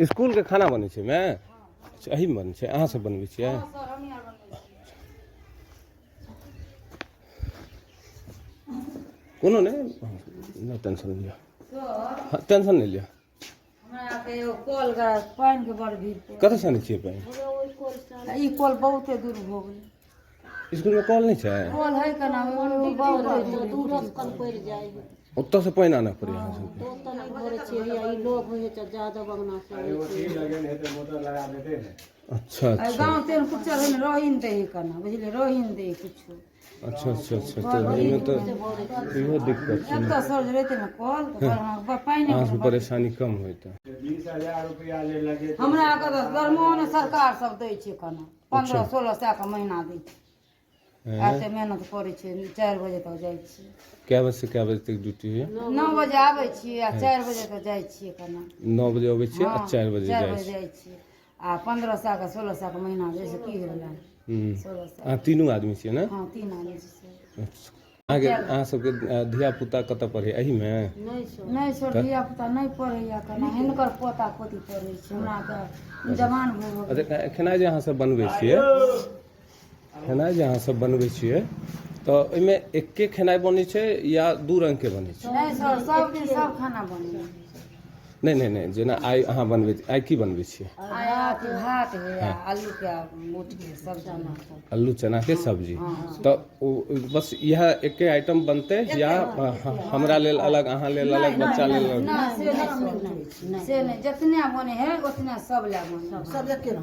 school के खाना बने छे में अही में बने छे अहाँ सब बनबै छियै कोनो नहीं टेंशन लिया टेंशन नहीं लिया हमरा के एगो कॉल का पानी के बड़ भीड़ कतऽ से आनै छियै पानी ई कॉल बहुते दूर हो गेल स्कूल में कॉल नहीं छै कॉल है का नाम बहुत दूर से कल पड़ जाए उत्तर से पानी आना पड़े यहाँ से तो त नहीं भरे छै ई लोग होय त ज्यादा बगना से अच्छा अच्छा गांव तेन कुछ है रही न दे कना बुझले रही न दे कुछ अच्छा अच्छा अच्छा तो इमे तो इहो दिक्कत छै एक तो सर रहते न कॉल तो पानी अहाँ से परेशानी कम होय त 20,000 रुपया ले लगे हमरा के गर्मो ने सरकार सब दै छै कना 15-16 सौ का महीना दै छै आते मेहनत करे छै 4 बजे तक जाय छी कै बजे से कै बजे तक ड्यूटी है 9 बजे आबै छी आ 4 बजे तक जाय छी कना 9 बजे आबै छी आ 4 बजे 4 जाइ बजे छी जाय छी आ 15 सौ का 16 सौ का महीना जैसे की होला 16 सौ अहाँ तीनू आदमी छियै ने हां तीन आदमी छै आगे अहाँ सबके धिया पुता कतऽ पढ़े एही में नहीं सर धिया पुता नहीं पढ़ैया कना हिनकर पोता पोती पढ़ै छै हमरा के जवान भऽ गेल अच्छा खेनाइ जे अहाँ सब बनबै छियै खेनाइ जे अहाँ सब बनबै छियै तो एहिमे एके खेनाइ बनै छै या दू रंग के बनै छै नहीं सर सब दिन सब खाना बनै नहीं जेना आइ अहाँ बनबै आइ की बनबै छियै आया के भात है आलू के मोट के सब्जी आलू चना के सब्जी तो बस यह एके आइटम बनते या हमरा लेल अलग अहाँ लेल अलग बच्चा लेल अलग से नहीं जितने बने है उतने सब ले बने सब एके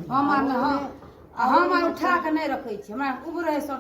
हम उठा के नहीं रखे छी हमरा उब रहे सर